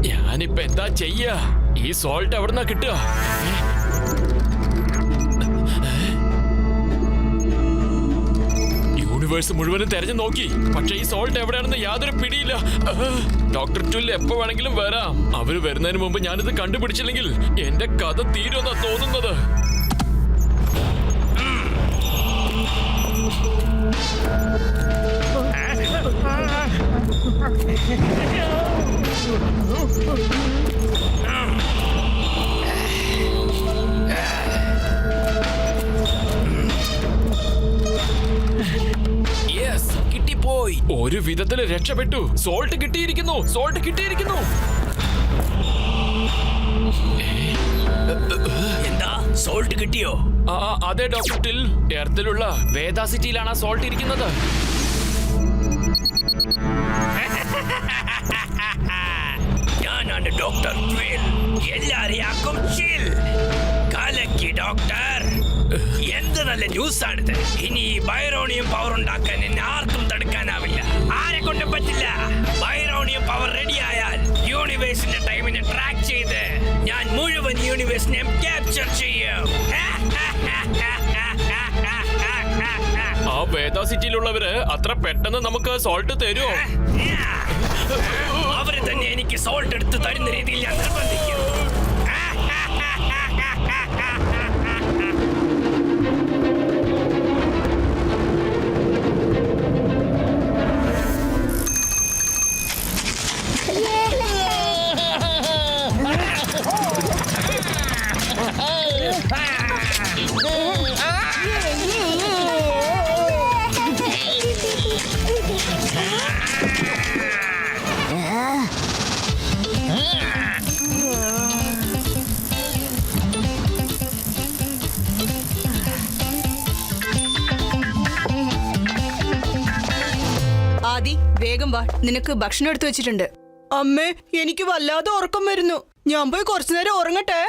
ഞാനിപ്പോ എന്താ ചെയ്യാ? ഈ സോൾട്ട് എവിടുന്നാ കിട്ടുക? യൂണിവേഴ്സ് മുഴുവനും തെരഞ്ഞു നോക്കി, പക്ഷെ ഈ സോൾട്ട് എവിടെയാണെന്ന് യാതൊരു പിടിയില്ല. ഡോക്ടർ ട്വിൽ എപ്പോ വേണമെങ്കിലും വരാം. അവര് വരുന്നതിന് മുമ്പ് ഞാനിത് കണ്ടുപിടിച്ചില്ലെങ്കിൽ എന്റെ കഥ തീരുമെന്നാ തോന്നുന്നത്. കിട്ടിപ്പോയി. ഒരു വിധത്തില് രക്ഷപ്പെട്ടു. സോൾട്ട് കിട്ടിയിരിക്കുന്നു. സോൾട്ട് കിട്ടിയിരിക്കുന്നു. എന്താ സോൾട്ട് കിട്ടിയോ? അതെ ഡോക്ടർ ടിൽ, എർത്തിലുള്ള വേദ സിറ്റിയിലാണ് സോൾട്ട് ഇരിക്കുന്നത്. ഞാനാണ് ഡോക്ടർ ട്വിൽ. എല്ലാരെയാക്കും ചിൽ. കലക്കി ഡോക്ടർ. എന്ത് നല്ല ന്യൂസ് ആണിത്. ഇനി ബൈറോണിയം പവർ ഉണ്ടാക്കാൻ എന്നെ ആർക്കും തടുക്കാനാവില്ല. ആരെ കൊണ്ടും പറ്റില്ല. ബൈറോണിയം പവർ റെഡിയായാൽ യൂണിവേഴ്സിന്റെ ടൈമിനെ ട്രാക്ക് ചെയ്ത് ഞാൻ മുഴുവൻ യൂണിവേഴ്സിനെയും ക്യാപ്ചർ ചെയ്യും. ആ വേദ സിറ്റിയിലുള്ളവര് അത്ര പെട്ടെന്ന് നമുക്ക് സോൾട്ട് തരുമോ? അവര് തന്നെ എനിക്ക് സോൾട്ട് എടുത്ത് തരുന്ന രീതിയിൽ ഞാൻ നിർബന്ധിക്കും. ആദി, വേഗം വാ, നിനക്ക് ഭക്ഷണം എടുത്തു വെച്ചിട്ടുണ്ട്. അമ്മേ, എനിക്ക് വല്ലാതെ ഉറക്കം വരുന്നു. ഞാൻ പോയി കുറച്ചു നേരം ഉറങ്ങട്ടെ.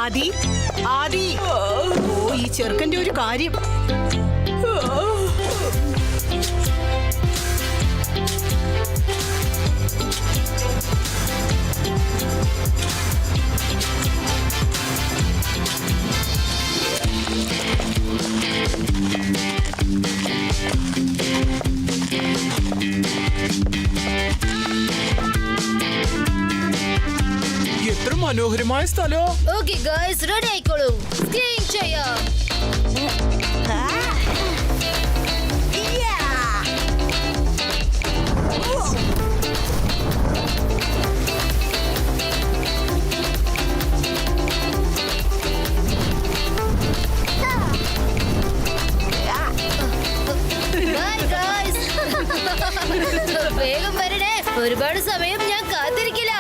ആദി, ആദി, ഓ ഈ ചെറുക്കന്റെ ഒരു കാര്യം. എത്ര മനോഹരമായ സ്ഥലോ. ഓക്കേ ഗയ്സ്, റെഡി ആയിക്കോളൂ. സ്കീയിങ് ചെയ്യാം. Bye guys. വേഗം വരണേ. ഒരുപാട് സമയം ഞാൻ കാത്തിരിക്കില്ല.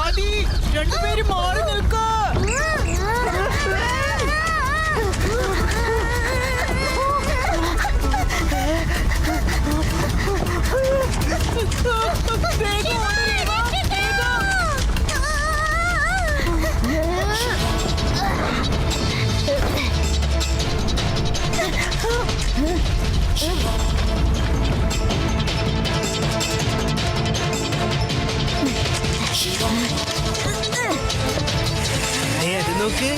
ആദി, രണ്ടുപേരും മാറി നിൽക്ക. അത് നോക്ക്.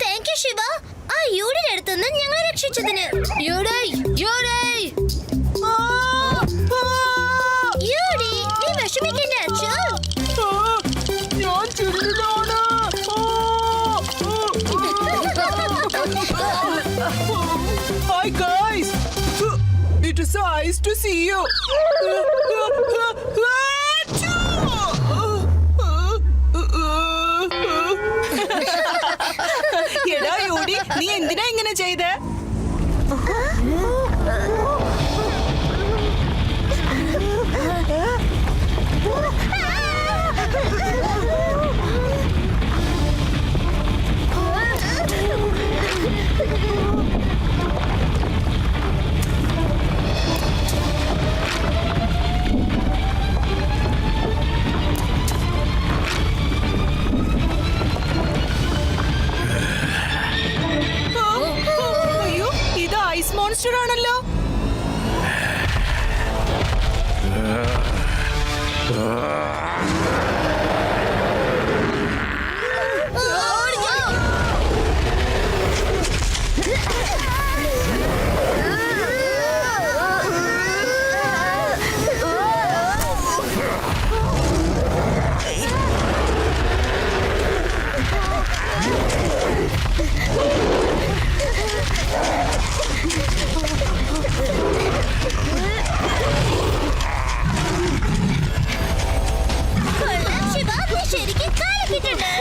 Thank you Shiva. ആ യൂഡിന്റെ അടുത്തുനിന്ന് ഞങ്ങളെ രക്ഷിച്ചതിന്. യൂഡൈ, യൂഡൈ. യൂഡി, നീ വിഷമിക്കണ്ട അച്ഛാ. ഞാൻ ചുരുളാണ്. Hi guys, it is so nice to see you. എടാ യൂടി, നീ എന്തിനാ ഇങ്ങനെ ചെയ്തേ? അയ്യോ, ഇത് ഐസ് മോൺസ്റ്റർ ആണല്ലോ. കൊള്ളാം ശിവ, നീ ശരിക്കും കാലക്കിട്ടുണ്ട്.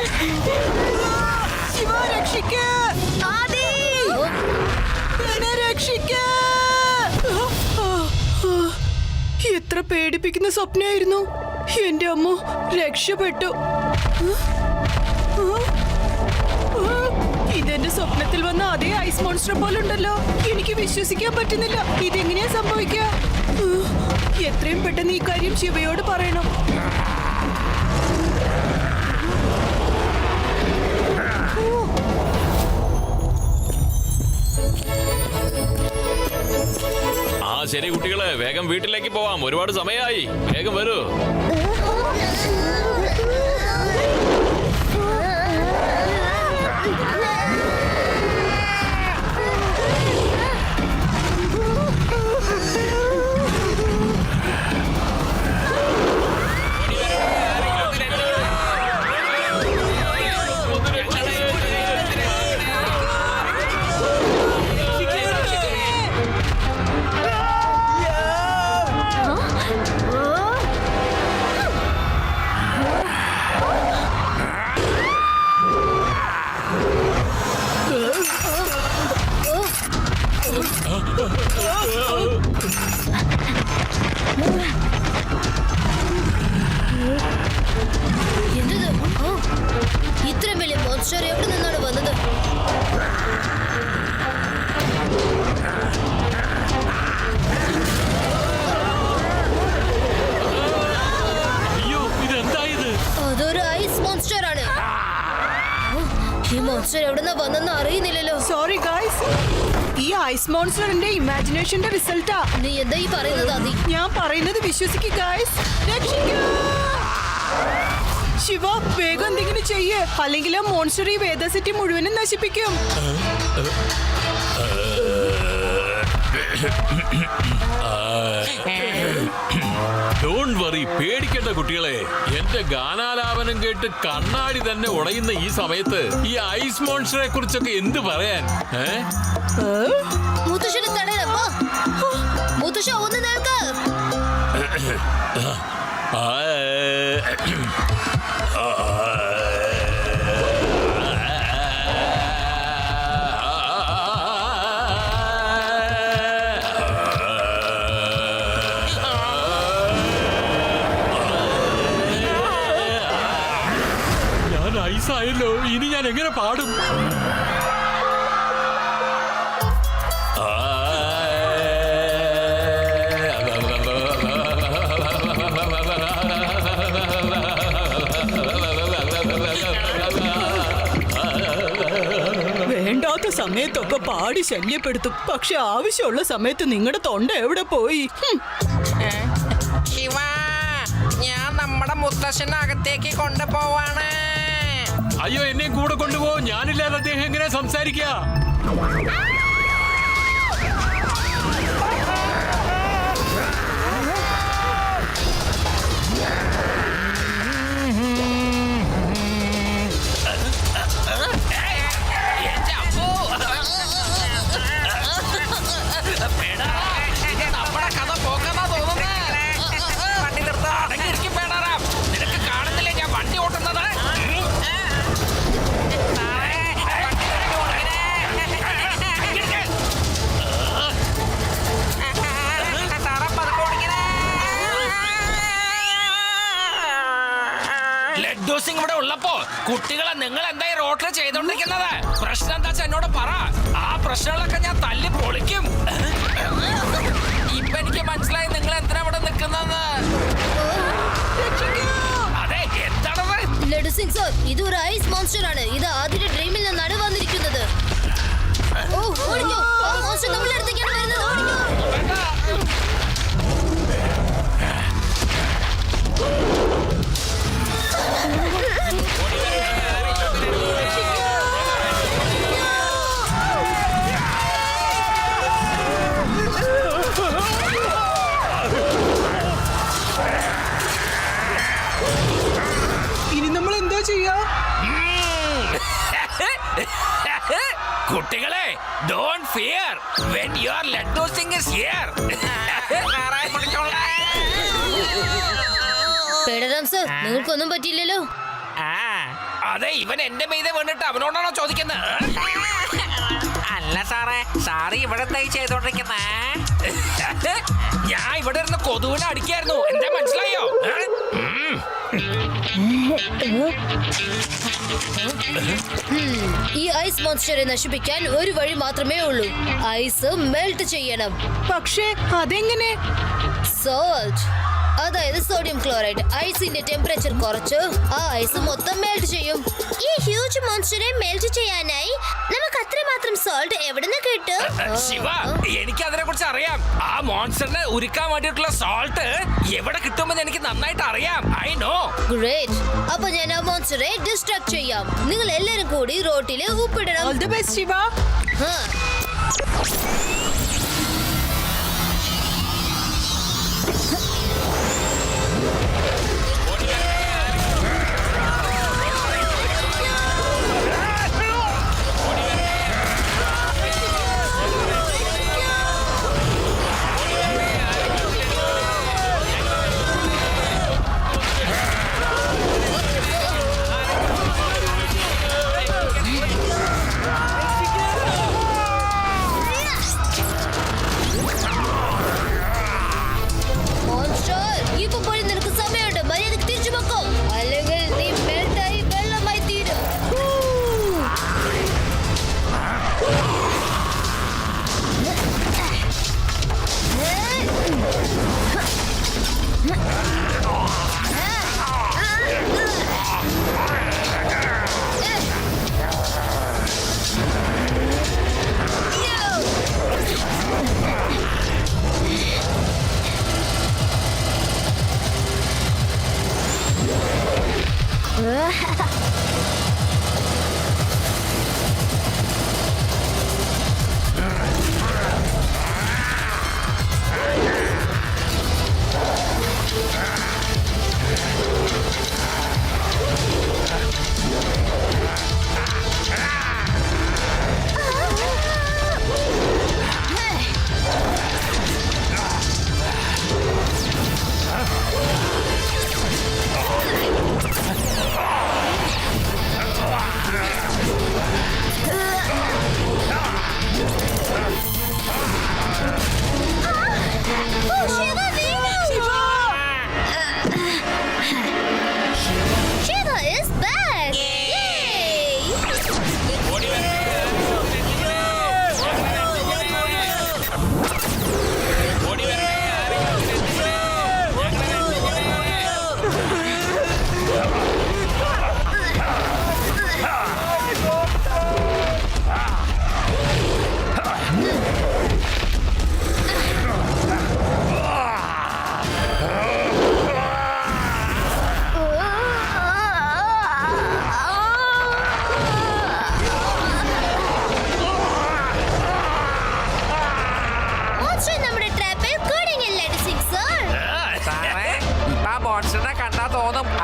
ശിവ രക്ഷിക്ക്. എന്നെ രക്ഷിക്ക്. എത്ര പേടിപ്പിക്കുന്ന സ്വപ്നമായിരുന്നു. എന്റെ അമ്മ രക്ഷപ്പെട്ടു. ഇതെന്റെ സ്വപ്നത്തിൽ വന്ന അതേ ഐസ് മോൺസ്റ്റർ പോലെ ഉണ്ടല്ലോ. എനിക്ക് വിശ്വസിക്കാൻ പറ്റുന്നില്ല. ഇതെങ്ങനെയാ സംഭവിക്കുക? എത്രയും പെട്ടെന്ന് ഈ കാര്യം ശിവയോട് പറയണം. ആ ശരി കുട്ടികളെ, വേഗം വീട്ടിലേക്ക് പോവാം. ഒരുപാട് സമയമായി. വേഗം വരൂ. എന്തത്? ഇത്രയും വലിയ മോൺസ്റ്റർ എവിടെ നിന്നാണ് വന്നത്? അയ്യോ, ഇതെന്തായത്? അതൊരു ഐസ് മോൺസ്റ്റർ ആണ്. ഈ മോൺസ്റ്റർ എവിടുന്ന വന്നെന്ന് അറിയുന്നില്ലല്ലോ. സോറി ഗായ്സ്, ഈ ഐസ് മോൺസ്റ്ററിന്റെ ഇമാജിനേഷന്റെ റിസൾട്ടാ. നീ എന്താ ഈ പറയുന്നത് അതി? ഞാൻ പറയുന്നത് വിശ്വസിക്കുക ഗായ്സ്. രക്ഷിക്കൂ. ശിവ, വേഗം എന്തെങ്കിലും ചെയ്യ്, അല്ലെങ്കിൽ ആ മോൺസ്റ്റർ ഈ വേദ സിറ്റി മുഴുവനും നശിപ്പിക്കും. ഡോണ്ട് വറി, പേടിക്കേണ്ട കുട്ടികളെ. എന്റെ ഗാനാലാപനം കേട്ട് കണ്ണാടി തന്നെ ഉടയുന്ന ഈ സമയത്ത് ഈ ഐസ് മോൺസ്റ്ററെ കുറിച്ചൊക്കെ എന്ത് പറയാൻ? മുത്തശ്ശനെ തടയപ്പോ. മുത്തശ്ശ ഒന്ന് നിൽക്ക്. ഞാൻ ഐസായിരുന്നു. പോയല്ലോ. ഇനി ഞാൻ എങ്ങനെ പാടും? വേണ്ടാത്ത സമയത്തൊക്കെ പാടി ശല്യപ്പെടുത്തും. പക്ഷെ ആവശ്യമുള്ള സമയത്ത് നിങ്ങളുടെ തൊണ്ട എവിടെ പോയി? ശിവ, ഞാൻ നമ്മുടെ മുത്തശ്ശനകത്തേക്ക് കൊണ്ടുപോവാണ്. അയ്യോ, എന്നെ കൂടെ കൊണ്ടുപോ. ഞാനില്ലാതെ അദ്ദേഹം എങ്ങനെ സംസാരിക്ക? നമ്മുടെ കഥ പോക്കാന്നാ തോന്നുന്നേ. വണ്ടി നിർത്താ. അടങ്ങിയിരിക്കും പേടാറാം. നിനക്ക് കാണുന്നില്ലേ ഞാൻ വണ്ടി ഓട്ടുന്നത്? ലഡ്ഡു സിംഗ് ഇവിടെ ഉള്ളപ്പോ കുട്ടികളെ നിങ്ങൾ എന്തായി റോട്ടിൽ ചെയ്തോണ്ടിരിക്കുന്നത്? പ്രശ്നം എന്താ വെച്ചാ എന്നോട് പറ. ആ പ്രശ്നങ്ങളൊക്കെ ഞാൻ തല്ലി പൊളിക്കും. ഇപ്പൊ എനിക്ക് മനസ്സിലായി നിങ്ങൾ എന്തിനാ ഇവിടെ നിൽക്കുന്നത്. അതെ, എന്താണത്? ലഡു സിംഗ് സർ, ഇത് ഒരു ഐസ് മോൺസ്റ്റർ ആണ്. ഇത് ആദ്യത്തെ ഡ്രീമിൽ നിന്നാണ് വന്നിരിക്കുന്നത്. ഓ, ഓടിക്കോ. ആ മോൺസ്റ്റർ നമ്മുടെ അടുത്തേക്കാണ് വരുന്നത്. ഓടിക്കോ. ഇനി നമ്മൾ എന്താ ചെയ്യാ? കുട്ടികളെ, don't fear when your Laddu Singh is here. പേടറാം സർ, നിങ്ങൾക്കൊന്നും പറ്റിയില്ലല്ലോ. അതെ, ഇവൻ എന്റെ മീതെ വീണിട്ട് അവനോടാണോ ചോദിക്കുന്നത്? അല്ല സാറേ, സാറ് ഇവിടെ എന്തായി ചെയ്തോണ്ടിരിക്കുന്നേ? ഞാൻ ഇവിടെ ഇരുന്ന് കൊതുവിനെ അടിക്കായിരുന്നു. എന്താ മനസ്സിലായോ? ഈ ഐസ് മോൺസ്റ്ററെ നശിപ്പിക്കാൻ ഒരു വഴി മാത്രമേ ഉള്ളൂ. ഐസ് മെൽറ്റ് ചെയ്യണം. പക്ഷേ അതെങ്ങനെ? സോൾട്ട്, അതായത് സോഡിയം ക്ലോറൈഡ്. ഐസിന്റെ ടെമ്പറേച്ചർ കുറച്ച് ആ ഐസ് മൊത്തം മെൽറ്റ് ചെയ്യും. ഈ ഹ്യൂജ് മോൺസ്റ്ററെ മെൽറ്റ് ചെയ്യാനായി നമുക്ക് അത്രമാത്രം സോൾട്ട് എവിടുന്ന് കിട്ടും? ശിവ, എനിക്ക് അതിനെ കുറിച്ച് അറിയാം. ആ മോൺസ്റ്ററിനെ ഉരുക്കാൻ വേണ്ടിയിട്ടുള്ള സോൾട്ട് എവിടെ കിട്ടുമെന്ന് എനിക്ക് നന്നായിട്ട് അറിയാം. I know. ഗ്രേറ്റ്. അപ്പൊ ഞാൻ ആ മോൺസ്റ്ററെ ഡിസ്ട്രാക്ട് ചെയ്യാം. നിങ്ങൾ എല്ലാരും കൂടി റോട്ടില് ഉപ്പിടണം. All the best Shiva. ആ. ഇപ്പൊ പോയി നിനക്ക് സമയമുണ്ട്. മര്യാദക്ക് തിരിച്ചു വെക്കോ, അല്ലെങ്കിൽ നീ മെൽറ്റായി വെള്ളമായി തീരും.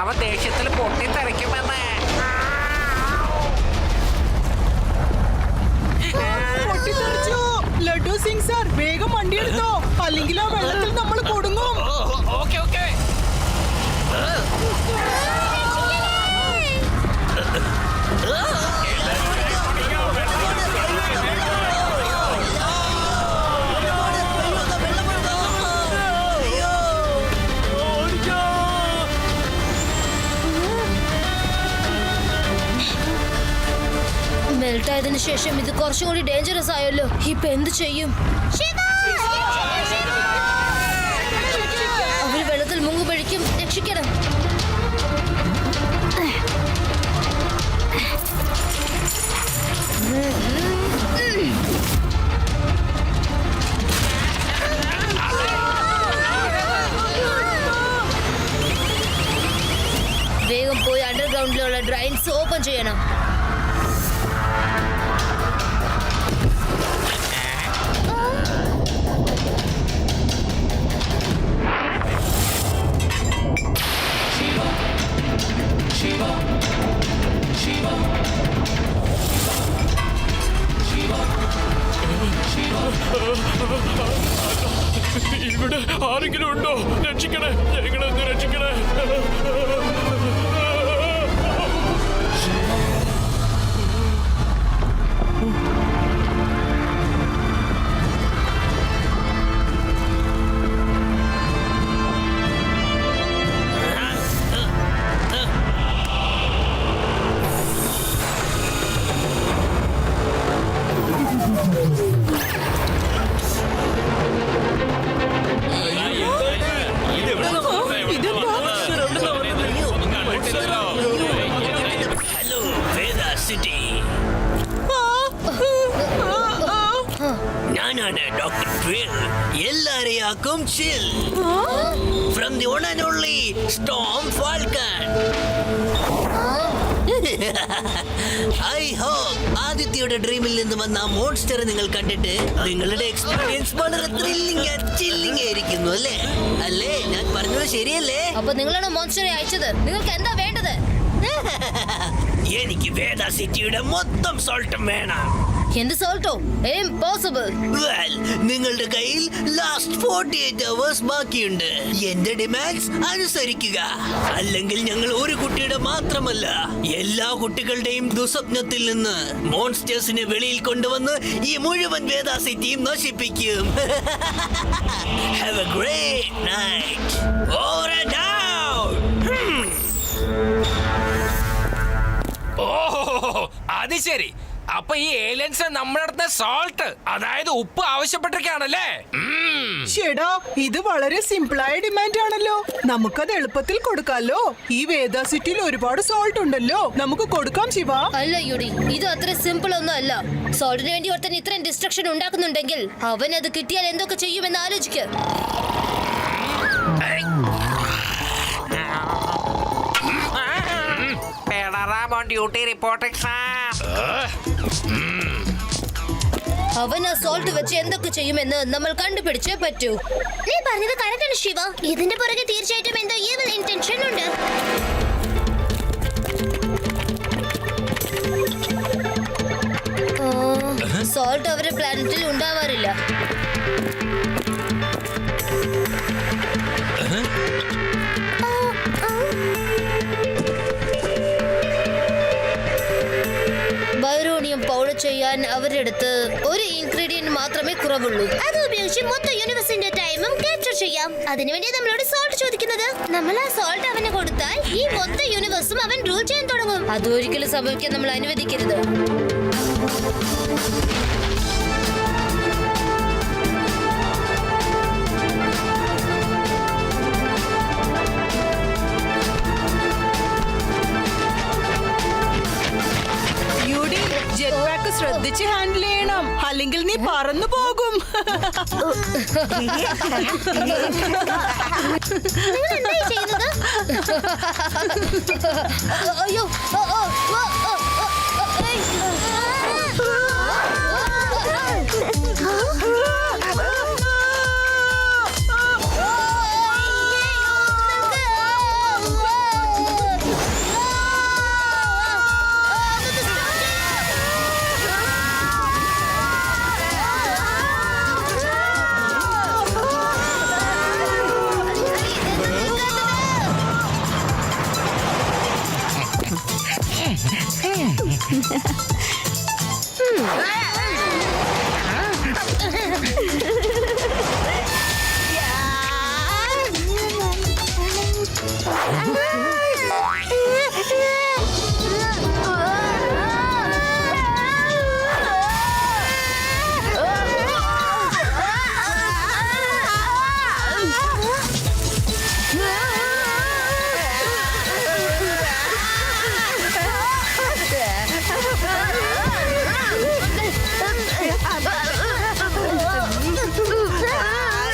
അവൻ ദേഷ്യത്തിൽ പൊട്ടിത്തെറിക്കുമെന്ന്. പൊട്ടിത്തെറിച്ചു. ലഡു സിംഗ് സാർ വേഗം വണ്ടി എടുത്തോ, അല്ലെങ്കിൽ ആ വെള്ളത്തിൽ നമ്മൾ കൊടുങ്ങും. Okay okay. മെൽറ്റ് ആയതിനു ശേഷം ഇത് കുറച്ചും കൂടി ഡേഞ്ചറസ് ആയല്ലോ. ഇപ്പൊ എന്ത് ചെയ്യും? അവര് വെള്ളത്തിൽ മുങ്ങുപഴിക്കും. രക്ഷിക്കണം. വേഗം പോയി അണ്ടർഗ്രൗണ്ടിലുള്ള ഡ്രൈൻസ് ഓപ്പൺ ചെയ്യണം. ഇവിടെ ആരെങ്കിലും ഉണ്ടോ? രക്ഷിക്കണേ, ഞങ്ങളെ ഒന്ന് രക്ഷിക്കണേ. ഹലോ വേദ സിറ്റി, ഞാനാണ് ഡോക്ടർ ട്വിൽ. എല്ലാരെയാക്കും chill from the one and only Storm Falcon. I hope ആദിത്യയുടെ ഡ്രീമിൽ നിന്ന് വന്ന ആ മോൺസ്റ്റർ നിങ്ങൾ കണ്ടിട്ട് നിങ്ങളുടെ എക്സ്പീരിയൻസ് വളരെ ത്രില്ലിംഗ് ചില്ലിംഗ് ആയിരിക്കുന്നു അല്ലേ? അല്ലേ ഞാൻ പറഞ്ഞത് ശരിയല്ലേ? അപ്പൊ നിങ്ങളാണ് മോൺസ്റ്ററെ അയച്ചത്. നിങ്ങൾക്ക് എന്താ വേണ്ടത്? എനിക്ക് വേദ സിറ്റിയുടെ മൊത്തം സോൾട്ടും വേണം. എന്ത് സോൾട്ടോ? ഇംപോസിബിൾ. Well, നിങ്ങളുടെ കയ്യിൽ ലാസ്റ്റ് 48 hours ബാക്കിയുണ്ട്. എന്റെ ഡിമാൻഡ്സ് അനുസരിക്കുക, അല്ലെങ്കിൽ ഞങ്ങൾ ഒരു കുട്ടിയുടെ മാത്രമല്ല എല്ലാ കുട്ടികളുടെയും ദുസ്വപ്നത്തിൽ നിന്ന് മോൺസ്റ്റേഴ്സിനെ വെളിയിൽ കൊണ്ടുവന്ന് ഈ മുഴുവൻ വേദ സിറ്റിയും നശിപ്പിക്കും. Have a great night. Over and out. ഓ അത് ശരി. അപ്പൊ ഈ ഏലിയൻസ് നമ്മുടെ അടുത്ത് സോൾട്ട്, അതായത് ഉപ്പ് ആവശ്യപ്പെട്ടിരിക്കുകയാണല്ലേ? ചേടാ, ഇത് വളരെ സിമ്പിളായ ഡിമാൻഡ് ആണല്ലോ. നമുക്കത് എളുപ്പത്തിൽ കൊടുക്കാലോ. ഈ വേദ സിറ്റിയിൽ ഒരുപാട് സോൾട്ട് ഉണ്ടല്ലോ, നമുക്ക് കൊടുക്കാം ശിവ. അല്ല യുഡി, ഇത് അത്ര സിമ്പിൾ ഒന്നും അല്ല. സോൾട്ടിന് വേണ്ടി ഒരുത്തൻ ഇത്രയും ഡിസ്ട്രക്ഷൻ ഉണ്ടാക്കുന്നുണ്ടെങ്കിൽ അവൻ അത് കിട്ടിയാൽ എന്തൊക്കെ ചെയ്യുമെന്ന് ആലോചിക്കുക. Duty reporting sir. അവൻ ആ സോൾട്ട് വെച്ച് എന്തൊക്കെ ചെയ്യുമെന്ന് നമ്മൾ കണ്ടുപിടിച്ചേ പറ്റൂ. നീ പറഞ്ഞത് കറക്റ്റാണ് ശിവ. ഇതിന്റെ പുറകെ തീർച്ചയായിട്ടും എന്തോ ഈവിൽ ഇന്റൻഷൻ ഉണ്ട്. സോൾട്ട് അവരുടെ പ്ലാനറ്റിൽ ഉണ്ടാവാറില്ല. ബൈറോണിയം പൗഡർ ചെയ്യാൻ അവരുടെ അടുത്ത് ഒരു ഇൻഗ്രീഡിയന്റ് മാത്രമേ കുറവുള്ളൂ. അത് ഉപയോഗിച്ച് മൊത്തം യൂണിവേഴ്സിന്റെ ടൈമും ക്യാപ്ചർ ചെയ്യാം. അതിനുവേണ്ടി നമ്മളോട് സോൾട്ട് ചോദിക്കുന്നത്. നമ്മൾ ആ സോൾട്ട് അവന് കൊടുത്താൽ ഈ മൊത്തം യൂണിവേഴ്സും അവൻ റൂൾ ചെയ്യാൻ തുടങ്ങും. അതൊരിക്കലും സംഭവിക്കാൻ നമ്മൾ അനുവദിക്കരുത്. ജെറ്റ് പാക്ക് ശ്രദ്ധിച്ച് ഹാൻഡിൽ ചെയ്യണം, അല്ലെങ്കിൽ നീ പറന്നു പോകും. നിങ്ങൾ എന്തായി ചെയ്യുന്നത്? അയ്യോ,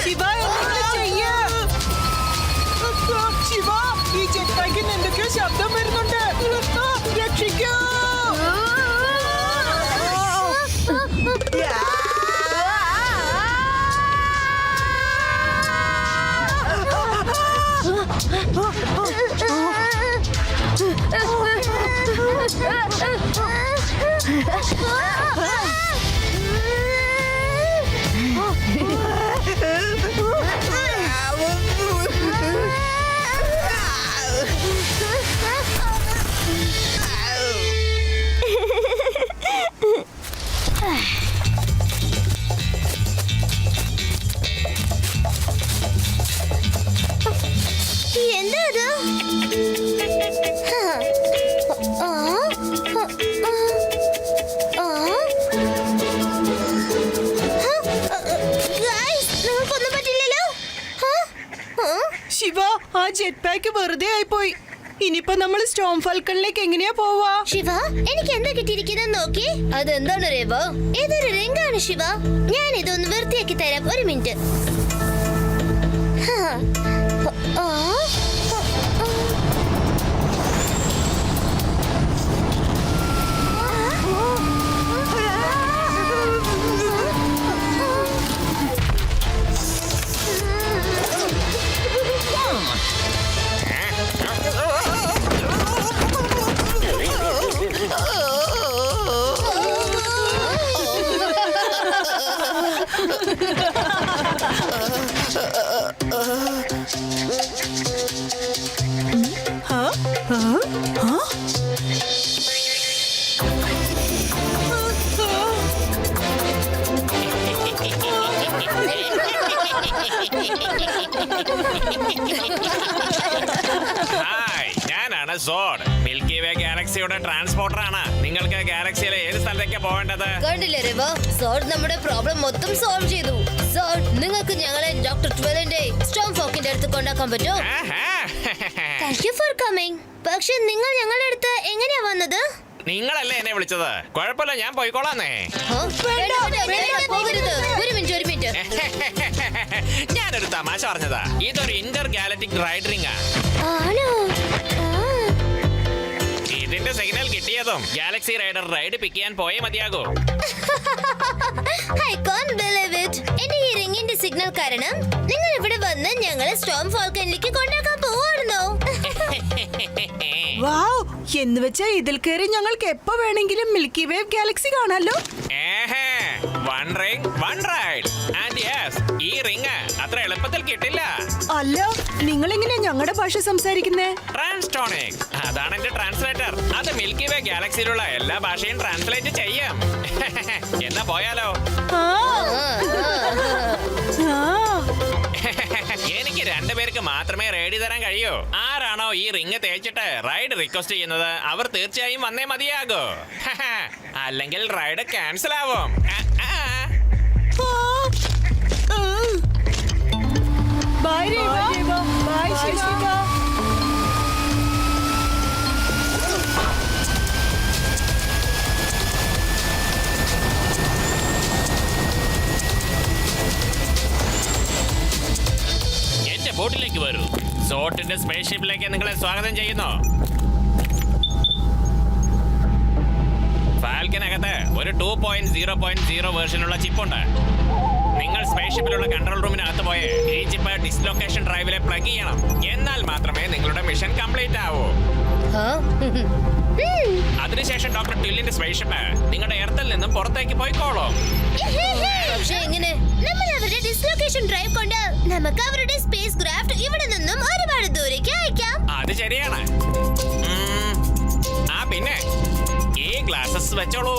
ശിവ എന്തെങ്കിലും ചെയ്യ്. ശിവ ഈ ജെറ്റ് പാക്കിന് എന്തൊക്കെയോ ശബ്ദം വരുന്നുണ്ട്. രക്ഷിക്കൂ. എന്താ അത്? നിങ്ങൾക്കൊന്നും പറ്റില്ലല്ലോ. ശിവ ആ ജെറ്റ് പാക്ക് വെറുതെ ആയിപ്പോയി. ഇനിയിപ്പോ നമ്മൾ സ്റ്റോം ഫാൽക്കണിലേക്ക് എങ്ങനെയാ പോവാ? ശിവ, എനിക്ക് എന്താ കിട്ടിയിരിക്കുന്നത് നോക്കി. അതെന്താണ് രേവ? ഇതൊരു റിംഗാണ് ശിവ. ഞാൻ ഇതൊന്ന് വൃത്തിയാക്കി തരാം. ഒരു മിനിറ്റ്. ഹായ്, ഞാനാണ് സോഡ്. മിൽക്കി വേ ഗാലക്സിയുടെ ട്രാൻസ്പോർട്ടർ ആണ്. നിങ്ങൾക്ക് ഗാലക്സിയിലെ ഏത് സ്ഥലത്തേക്കാ പോവേണ്ടത്? കണ്ടില്ലേ രേവ? സോൾട്ട് നമ്മുടെ പ്രോബ്ലം മൊത്തം സോൾവ് ചെയ്തു. സോൾട്ട്, നിങ്ങൾക്ക് ഞങ്ങളെ ഡോക്ടർ 12ന്റെ സ്റ്റോം ഫോക്കിന്റെ അടുത്ത് കൊണ്ടാക്കാൻ പറ്റുമോ? Thank you for coming. പക്ഷെ നിങ്ങൾ ഞങ്ങളുടെ അടുത്ത് എങ്ങനെയാ വന്നത്? നിങ്ങളല്ലേ എന്നെ വിളിച്ചത്? കുഴപ്പമില്ല, ഞാൻ പോയിക്കോളാന്നേ. പോകരുത്. ഒരു മിനിറ്റ്. ഞാനൊരു തമാശ പറഞ്ഞതാ. ഇതൊരു ഇന്റർ ഗാലക്റ്റിക് റൈഡറിംഗ് ആണ്. ആണോ? ഇതിന്റെ സിഗ്നൽ കിട്ടിയതും ഗാലക്സി റൈഡർ റൈഡ് പിക്ക് ചെയ്യാൻ പോയേ മതിയാകൂ. I can't believe it. എന്റെ ഈ റിംഗിന്റെ സിഗ്നൽ കാരണം നിങ്ങൾ ഇവിടെ വന്ന് ഞങ്ങളെ സ്റ്റോം ഫാൽക്കണിലേക്ക് കൊണ്ടാക്കാൻ പോവായിരുന്നോ? വാവ്, എന്ന് വെച്ചാ ഇതിൽ കയറി ഞങ്ങൾക്ക് എപ്പോ വേണമെങ്കിലും മിൽക്കി വേവ് ഗാലക്സി കാണാലോ. One ring one ride. And yes, ഈ റിംഗ് അത്ര എളുപ്പത്തിൽ കിട്ടില്ല. അല്ല, നിങ്ങൾ എങ്ങനെയാ ഞങ്ങളുടെ ഭാഷ സംസാരിക്കുന്നേ? ട്രാൻസ്റ്റോണിക്, അതാണ് എന്റെ ട്രാൻസ്ലേറ്റർ. അത് മിൽക്കി വേ ഗാലക്സിയിലുള്ള എല്ലാ ഭാഷയും ട്രാൻസ്ലേറ്റ് ചെയ്യും. എന്നാ പോയാലോ? ആ, ആ. എനിക്ക് രണ്ടുപേർക്ക് മാത്രമേ റൈഡ് തരാൻ കഴിയൂ. ആരാണോ ഈ റിംഗ് തേച്ചിട്ട് റൈഡ് റിക്വസ്റ്റ് ചെയ്യുന്നത് അവർ തീർച്ചയായും വന്നേ മതിയാകൂ. അല്ലെങ്കിൽ റൈഡ് ക്യാൻസൽ ആവും. ബൈ രേവ. ബൈ ശിവ. എന്റെ ബോട്ടിലേക്ക് വരൂ. സോട്ടിന്റെ സ്പേസ്ഷിപ്പിലേക്ക് നിങ്ങളെ സ്വാഗതം ചെയ്യുന്നു. ഫാൽക്കനകത്ത് ഒരു 2.0.0 വേർഷനുള്ള ചിപ്പുണ്ട്. നിങ്ങൾ സ്പേസ്ഷിപ്പിലുള്ള കൺട്രോൾ റൂമിനകത്ത് പോയി ഈ ചിപ്പ് ഡിസ്ലൊക്കേഷൻ ഡ്രൈവിലെ പ്ലഗ് ചെയ്യണം. എന്നാൽ മാത്രമേ നിങ്ങളുടെ മിഷൻ കംപ്ലീറ്റ് ആവൂ. അതിനുശേഷം ഡോക്ടർ ട്വില്ലിന്റെ സ്പേസ്ഷിപ്പ് നിങ്ങളുടെ എർത്തിൽ നിന്നും പുറത്തേക്ക് പോയിക്കോളും. പക്ഷെ എങ്ങനെ? നമ്മൾ അവരുടെ ഡിസ്ലൊക്കേഷൻ ഡ്രൈവ് കൊണ്ട് നമുക്ക് അവരുടെ സ്പേസ് ക്രാഫ്റ്റ് ഇവിടെ നിന്നും ഒരുപാട് ദൂരേക്ക് അയക്കാം. അത് ശരിയാണ്. ആ പിന്നെ ഈ ഗ്ലാസസ് ഗ്ലാസ് വെച്ചോളൂ.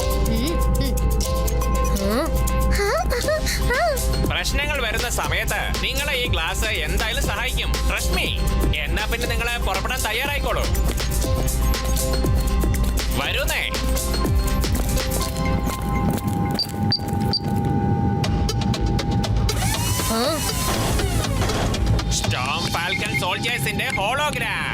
പ്രശ്നങ്ങൾ വരുന്ന സമയത്ത് നിങ്ങളെ ഈ ഗ്ലാസ് എന്തായാലും സഹായിക്കും. Trust me. എന്നാ പിന്നെ നിങ്ങളെ പുറപ്പെടാൻ തയ്യാറായിക്കോളൂ. വരുന്നേ. സ്റ്റോം ഫാൽക്കൺ സോൾജേഴ്സിന്റെ ഹോളോഗ്രാം.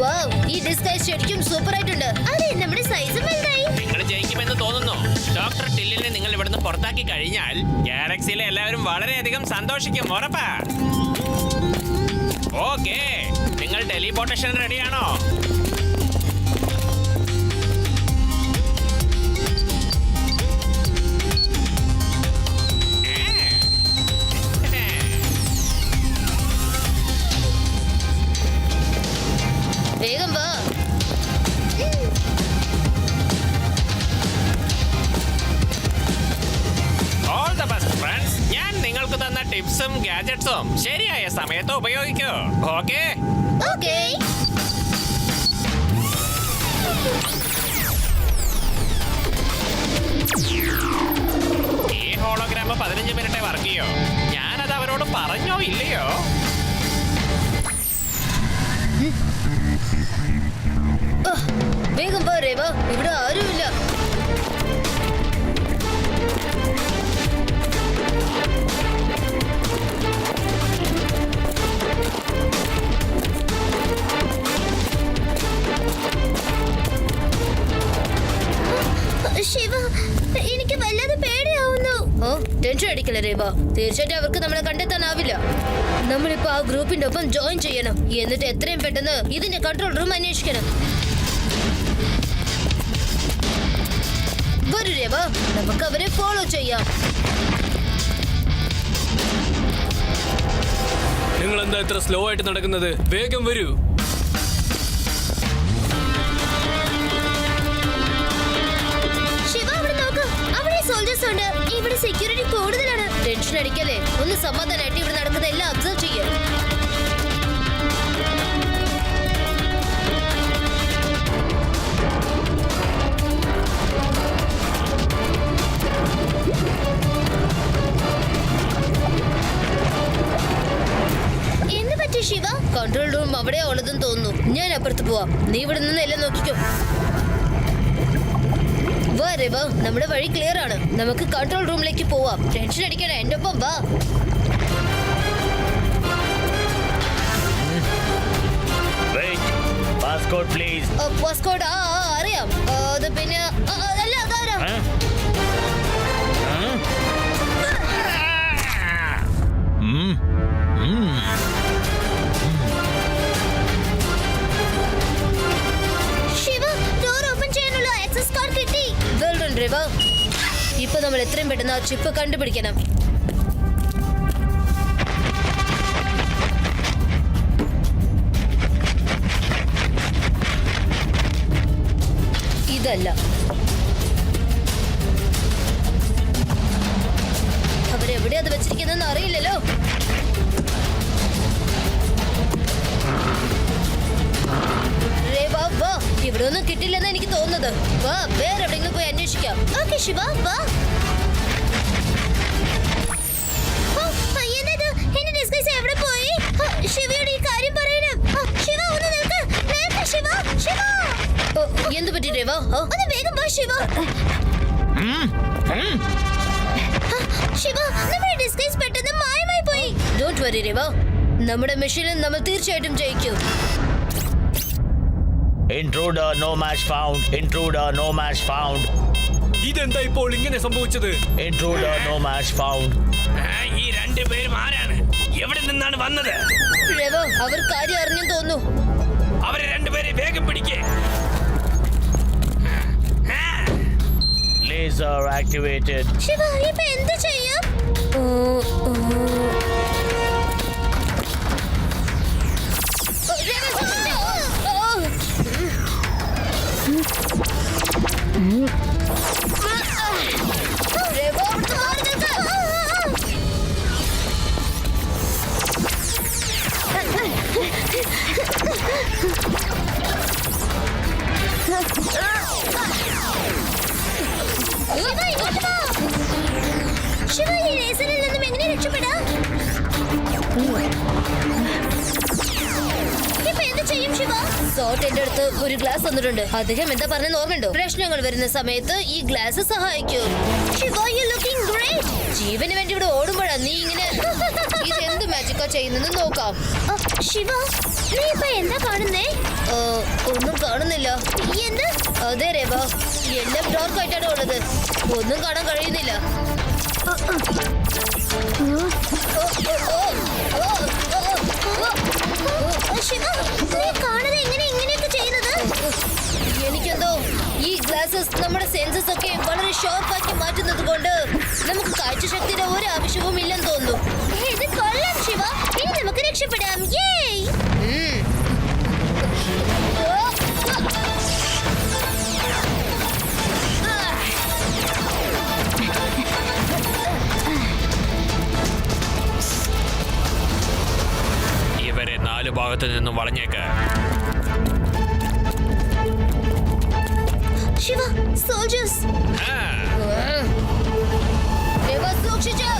വാവ്, ഈ ഡിസ്ഗൈസ് ശരിക്കും സൂപ്പർ ആയിട്ടുണ്ട്. അതെ, നമ്മുടെ സൈസ് വലുതായി. നിങ്ങൾ ജയിക്കുമെന്ന് തോന്നുന്നു. ഡോക്ടർ ടില്ലിനെ നിങ്ങൾ ഇവിടുന്ന് പുറത്താക്കി കഴിഞ്ഞാൽ ഗാലക്സിയിലെ എല്ലാവരും വളരെയധികം സന്തോഷിക്കും. ഉറപ്പാ? ഓക്കേ, നിങ്ങൾ ടെലിപോർട്ടേഷൻ റെഡിയാണോ? വേഗം വാ. All the best friends. ഞാൻ നിങ്ങൾക്ക് തന്ന ടിപ്സും ഗാഡ്ജറ്റ്സും ശരിയായ സമയത്ത് ഉപയോഗിക്കൂ. ഓക്കേ? ഓക്കേ. ഈ ഹോളോഗ്രാം 15 മിനിറ്റ് വർക്ക് ചെയ്യോ? ഞാനത് അവരോട് പറഞ്ഞോ ഇല്ലയോ? വേഗം വാ രേവ, ഇവിടെ ആരുമില്ല. ശിവ, എനിക്ക് വല്ലാതെ പേടിയാവുന്നു. ഓ, ടെൻഷൻ അടിക്കല രേവ. തീർച്ചയായിട്ടും അവർക്ക് നമ്മളെ കണ്ടെത്താനാവില്ല. നമ്മളിപ്പോ ആ ഗ്രൂപ്പിന്റെ ഒപ്പം ജോയിൻ ചെയ്യണം. എന്നിട്ട് എത്രയും പെട്ടെന്ന് ഇതിന്റെ കൺട്രോൾ റൂം അന്വേഷിക്കണം. വരൂ രേവ, നമുക്ക് അവരെ ഫോളോ ചെയ്യാം. നിങ്ങൾ എന്താ ഇത്ര സ്ലോ ആയിട്ട് നടക്കുന്നത്? വേഗം വരൂ. ശിവ, അവിടെ നോക്ക്. അവിടെ സോൾജേഴ്സ് ഉണ്ട്. ഇവിടെ സെക്യൂരിറ്റി കൂടുതലാണ്. ടെൻഷൻ അടിക്കല്ലേ. ഒന്ന് സമാധാനമായിട്ട് ഇവിടെ നടക്കുന്ന എല്ലാം അബ്സർവ് ചെയ്യാം. എന്ത് പറ്റി ശിവ? കൺട്രോൾ റൂം അവിടെയാ ഉള്ളതെന്ന് തോന്നുന്നു. ഞാൻ അപ്പുറത്ത് പോവാം. നീ ഇവിടെ നിന്ന് എല്ലാം നോക്കിക്കോ. വാ രേവ, നമ്മുടെ വഴി ക്ലിയർ ആണ്. നമുക്ക് കൺട്രോൾ റൂമിലേക്ക് പോവാം. ടെൻഷൻ അടിക്കണ, എന്റെ ഒപ്പം വാ. Passport please. പാസ്പോർട്ട് അറിയാം. അത് പിന്നെ അല്ല, അതാരാ? ശിവ, ഡോർ ഓപ്പൺ ചെയ്യാനുള്ള ആക്സസ് കാർഡ് കിട്ടി. Well done Rewa. ഇപ്പൊ നമ്മൾ എത്രയും പെട്ടെന്ന് ആ ചിപ്പ് കണ്ടുപിടിക്കണം. ഇതല്ല. അവരെവിടെയാ അത് വെച്ചിരിക്കുന്നതെന്ന് അറിയില്ലല്ലോ. രേവ, വാ. ഇവിടെ ഒന്നും കിട്ടില്ലെന്ന് എനിക്ക് തോന്നുന്നത്. വാ, വേറെ എവിടെയെങ്കിലും പോയി അന്വേഷിക്കാം. ഓക്കേ ശിവ, വാ. ഓ, എന്നത് എന്റെ ഡിസ്ഗൈസ് എവിടെ പോയി? ശിവയോട് ഈ കാര്യം പറയണം. ശിവ, ഒന്ന് നിൽക്ക്. നേരത്തെ ശിവ, ശിവ. എന്ത് പറ്റി രേവ? ഒന്ന് വേഗം വാ ശിവ. ശിവ, നമ്മുടെ ഡിസ്ഗൈസ് പെട്ടെന്ന് മായമായി പോയി. ഡോണ്ട് വറി രേവ, നമ്മുടെ മെഷീനിൽ നമ്മൾ തീർച്ചയായിട്ടും ജയിക്കും. Intruder, no match found. Intruder, no match found. ഇതെന്താ ഇപ്പോൾ ഇങ്ങനെ സംഭവിച്ചത്? Intruder, no match found. ഈ രണ്ടുപേരും ആരാണ്? എവിടെ നിന്നാണ് വന്നത്? രേവ, അവർ കാര്യം അറിഞ്ഞെന്ന് തോന്നുന്നു. അവരെ രണ്ടുപേരെ വേഗം പിടിക്കേ. Laser activated. ശിവ, ഇപ്പൊ എന്ത് ചെയ്യാം? രേവ, ലേസറിൽ നിന്നും എങ്ങനെ രക്ഷപ്പെടാം? ഇപ്പൊ എന്ത് ചെയ്യും ശിവ? സോൾട്ട് എന്റെ അടുത്ത് ഒരു ഗ്ലാസ് തന്നിട്ടുണ്ട്. അദ്ദേഹം എന്താ പറഞ്ഞെന്ന് ഓർമ്മയുണ്ടോ? പ്രശ്നങ്ങൾ വരുന്ന സമയത്ത് ഈ ഗ്ലാസ് സഹായിക്കും. Shiva, you looking great. ജീവന് വേണ്ടി ഇവിടെ ഓടുമ്പോഴാ നീ ഇങ്ങനെ ഇതെന്ത് മാജിക്കാ ചെയ്യുന്നെന്ന് നോക്കാം. ശിവ, നീ ഇപ്പൊ എന്താ കാണുന്നേ? ഒന്നും കാണുന്നില്ല. എന്ത്? അതെ രേവ, എല്ലാം ഡാർക്ക് ആയിട്ടാണ് ഉള്ളത്. ഒന്നും കാണാൻ കഴിയുന്നില്ല. ശിവ, നീ കാണുന്നത് എങ്ങനെ ഇങ്ങനെയൊക്കെ ചെയ്യുന്നത്? എനിക്കെന്തോ ഈ ഗ്ലാസസ് നമ്മുടെ സെൻസസ് ഒക്കെ വളരെ ഷോർപ്പാക്കി മാറ്റുന്നത് കൊണ്ട് നമുക്ക് കാഴ്ചശക്തിയുടെ ഒരു ആവശ്യവും ഇല്ലെന്ന് തോന്നുന്നു. ഇത് കൊള്ളാം ശിവ. ഇനി നമുക്ക് രക്ഷപ്പെടാം. യേയ്! ഇവരെ 4 ഭാഗത്ത് നിന്നും വളഞ്ഞേക്ക്. ശിവ, സോൾജേഴ്സ്. രേവ, സൂക്ഷിച്ച്.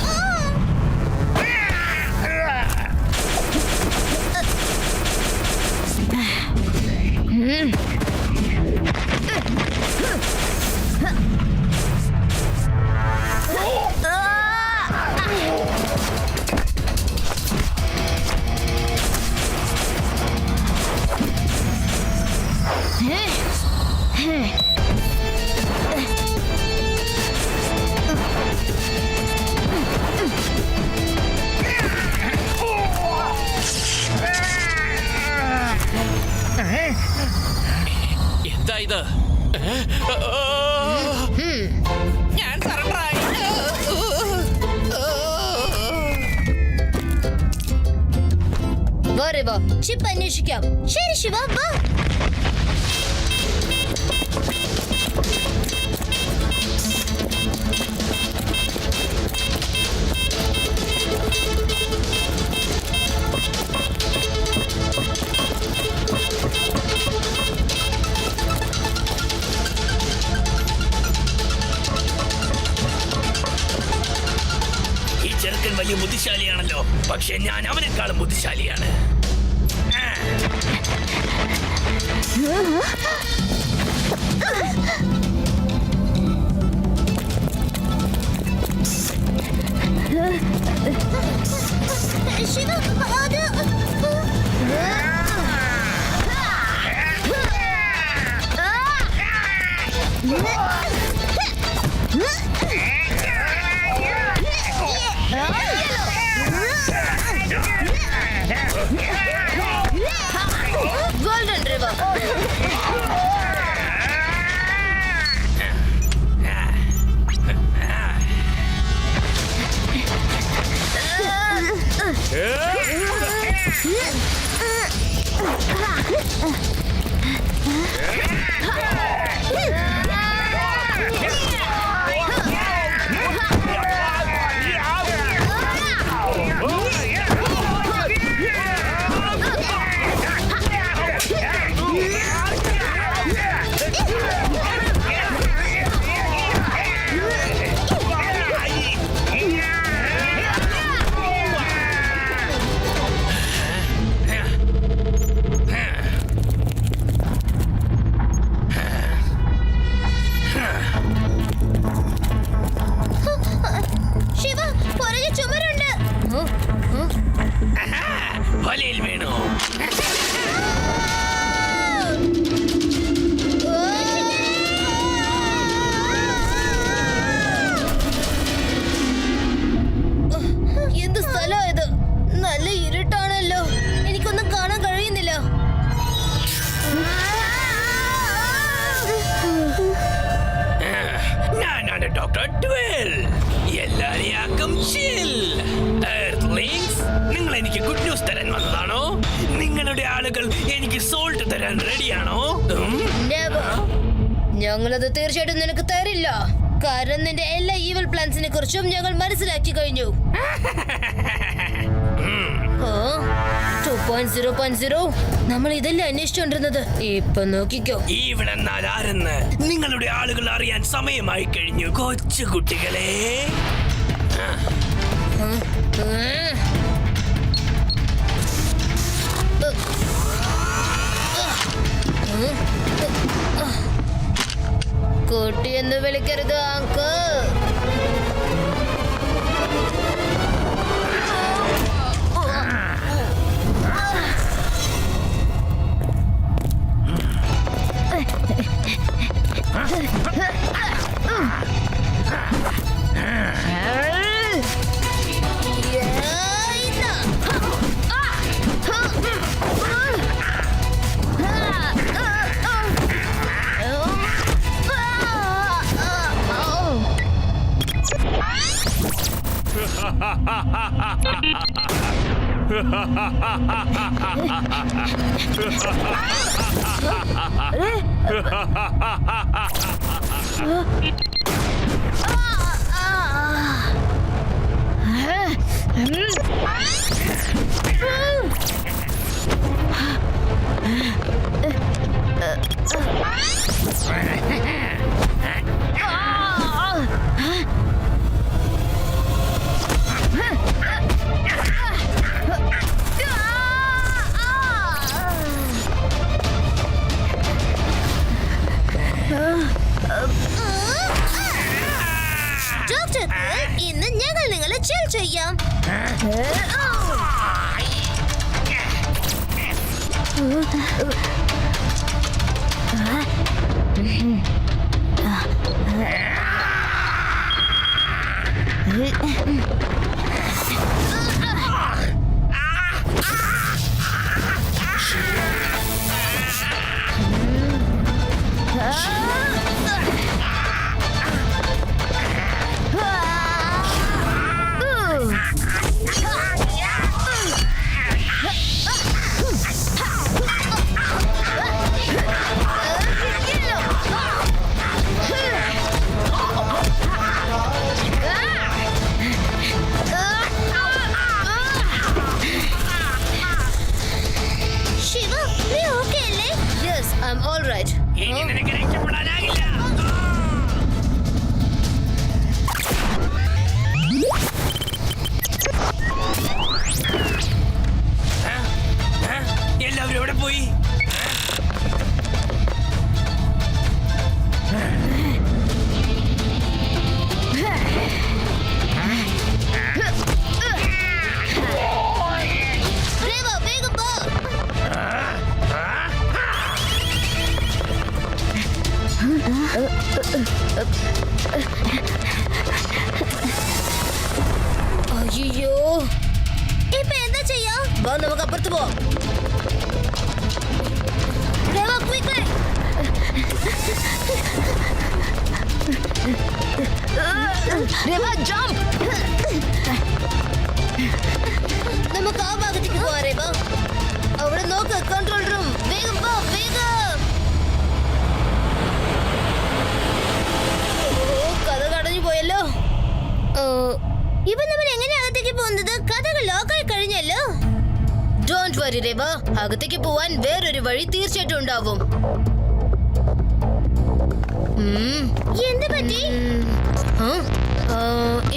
എന്താ ഇത്? ഞാൻ സറണ്ടറായി. വാ രേവ, ഷിപ്പ് അന്വേഷിക്കാം. ശരി ശിവ, വാ. ഈ ചെറുക്കൻ വലിയ ബുദ്ധിശാലിയാണല്ലോ, പക്ഷെ ഞാൻ അവനെക്കാളും ബുദ്ധിശാലിയാണ്. ശിവ, അത് ഗോൾഡൻ രേവ. ശിവ, പുറകെ ചുമരുണ്ട്. വലയിൽ വീണു. എന്ത് സ്ഥലം ഇത്? നല്ല ഇരുട്ടാണല്ലോ, എനിക്കൊന്നും കാണാൻ കഴിയുന്നില്ല. ഞാനാണ് ഡോക്ടർ ട്വെൽ. എല്ലാരെയാക്കും chill. Earthlings, നിങ്ങൾ എനിക്ക് ഗുഡ് ന്യൂസ് തരാൻ വന്നതാണോ? നിങ്ങളുടെ ആളുകൾ എനിക്ക് സോൾട്ട് തരാൻ റെഡിയാണോ? Never. ഞങ്ങളത് തീർച്ചയായിട്ടും നിനക്ക് തരില്ല. കാരണം നിന്റെ എല്ലാ ഈവൽ പ്ലാൻസിനെ കുറിച്ചും ഞങ്ങൾ മനസ്സിലാക്കി കഴിഞ്ഞു. 2.0.0 നമ്മൾ ഇതല്ലേ അന്വേഷിച്ചോണ്ടിരുന്നത്. ഇപ്പൊ നോക്കിക്കോ. ഈവിടെന്നാൽ ആരെന്ന് നിങ്ങളുടെ ആളുകൾ അറിയാൻ സമയമായി കഴിഞ്ഞു കൊച്ചു കുട്ടികളെ. കുട്ടിയെന്ന് വിളിക്കരുത് അങ്കിൾ. ഡോക്ടർ, ഇന്ന് ഞങ്ങൾ നിങ്ങളെ ചിൽ ചെയ്യാം. ശിവ, നീ ഓക്കേ അല്ലേ? Yes, I am all right. ഇനി നിനക്ക് രക്ഷപ്പെടാനാകില്ല. എല്ലാവരും എവിടെ പോയി? ദേവാ, വേഗം പോ. അയ്യോ, ഇപ്പൊ എന്താ ചെയ്യാ? വാ നമുക്ക് അപ്പുറത്ത് പോവാം. ദേവാ, quickly. നമുക്ക് ആ ഭാഗത്തേക്ക് പോവാം രേവ. അവിടെ നോക്ക്, കൺട്രോൾ റൂം. വേഗം പോ, വേഗം. ഓ, കഥ കടഞ്ഞു പോയല്ലോ. ഇപ്പൊ നമ്മൾ എങ്ങനെ അകത്തേക്ക് പോകുന്നത്? കഥകൾ ലോക്കായി കഴിഞ്ഞല്ലോ. ഡോണ്ട് വറി രേവ, അകത്തേക്ക് പോവാൻ വേറൊരു വഴി തീർച്ചയായിട്ടും ഉണ്ടാവും. എന്ത് പറ്റി?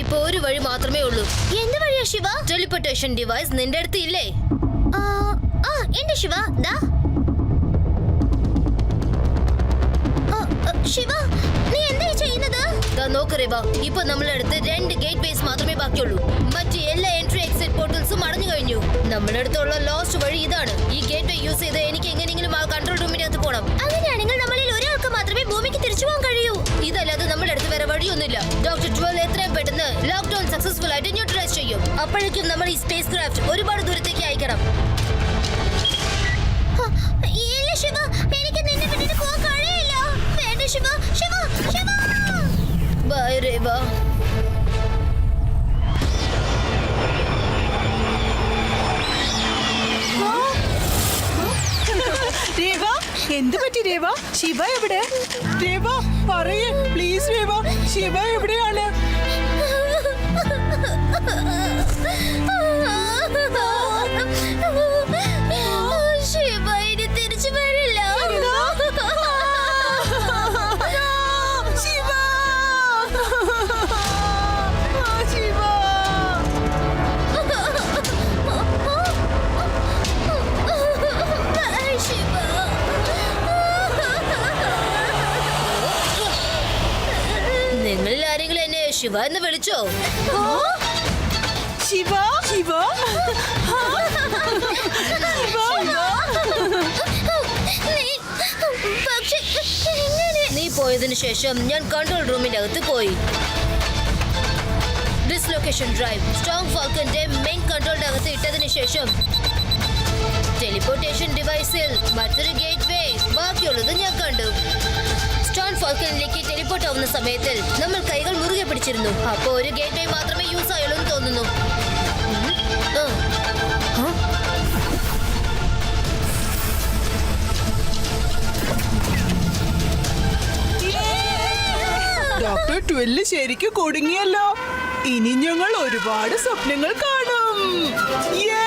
ഇപ്പൊ ഒരു വഴി മാത്രമേ ഉള്ളൂ. എന്ത് വഴിയാ ശിവ? ടെലിപ്പോർട്ടേഷൻ ഡിവൈസ് നിന്റെ അടുത്ത് ഇല്ലേ? എന്റെ ശിവ, ദാ. ശിവ, നീ എന്താ ചെയ്യുന്നത്? ദാ നോക്ക് രേവ, ഇപ്പൊ നമ്മുടെ അടുത്ത് 2 ഗേറ്റ് വേസ് മാത്രമേ ബാക്കിയുള്ളൂ. മറ്റ് എല്ലാ എൻട്രി എക്സിറ്റ് പോർട്ടൽസും അടഞ്ഞു കഴിഞ്ഞു. നമ്മുടെ അടുത്തുള്ള ലോസ്റ്റ് വഴി ഇതാണ്. ഈ ഗേറ്റ് വേ യൂസ് ചെയ്ത് എനിക്ക് എങ്ങനെയെങ്കിലും ആ കൺട്രോൾ റൂമിനകത്ത് പോകണം. അങ്ങനെയാണെങ്കിൽ നമ്മളിൽ ഒരാൾക്ക് മാത്രമേ ഭൂമിക്ക് തിരിച്ചു പോകാൻ കഴിയൂ. ഇതല്ലാതെ നമ്മുടെ അടുത്ത് വേറെ വഴിയൊന്നുമില്ല. ഡോക്ടർ 12 എത്രയും പെട്ടെന്ന് ലോക്ക്ഡൌൺ സക്സസ്ഫുൾ ആയിട്ട് ന്യൂട്രലൈസ് ചെയ്യും. അപ്പോഴേക്കും നമ്മൾ ഈ സ്പേസ് ക്രാഫ്റ്റ് ഒരുപാട് ദൂരത്തേക്ക് അയക്കണം. ഇല്ല ശിവ, എനിക്ക് നിന്നെ വിട്ടിട്ട് പോകാൻ കഴിയില്ല. വേണ്ട ശിവ, ശിവ, ശിവ. ബൈ രേവ. രേവ, എന്ത് പറ്റി രേവ? ശിവ എവിടെ? രേവ പറയേ പ്ലീസ്. രേവ, ശിവ എവിടെയാണ്? ശിവ ഇനി തിരിച്ചു വരില്ല. ശിവ, ശിവ. ശിവ എന്ന് വിളിച്ചോ? ശിവ ശിവ പക്ഷേ എങ്ങനെ? നീ പോയതിനു ശേഷം ഞാൻ കൺട്രോൾ റൂമിന്റെ അകത്ത് പോയി. ഡിസ്ലൊക്കേഷൻ ഡ്രൈവ് സ്ട്രോങ് ഫാൽക്കന്റെ മെയിൻ കൺട്രോളിന്റെ അകത്ത് ഇട്ടതിനു ശേഷം ടെലിപ്പോർട്ടേഷൻ ഡിവൈസിൽ മറ്റൊരു ഗേറ്റ് വേ ബാക്കിയുള്ളത് ഞാൻ കണ്ടു. സ്റ്റോൺ ഫാൽക്കനിലേക്ക് ടെലിപ്പോർട്ട് ആവുന്ന സമയത്തിൽ നമ്മൾ കൈകൾ മുറുകെ പിടിച്ചിരുന്നു. അപ്പോ ഒരു ഗേറ്റ് വേ മാത്രമേ യൂസ് ആയുള്ളൂ എന്ന് തോന്നുന്നു. ഡോക്ടർ ട്വെല്ല് ശരിക്കും കുടുങ്ങിയല്ലോ. ഇനി ഞങ്ങൾ ഒരുപാട് സ്വപ്നങ്ങൾ കാണും. യേ!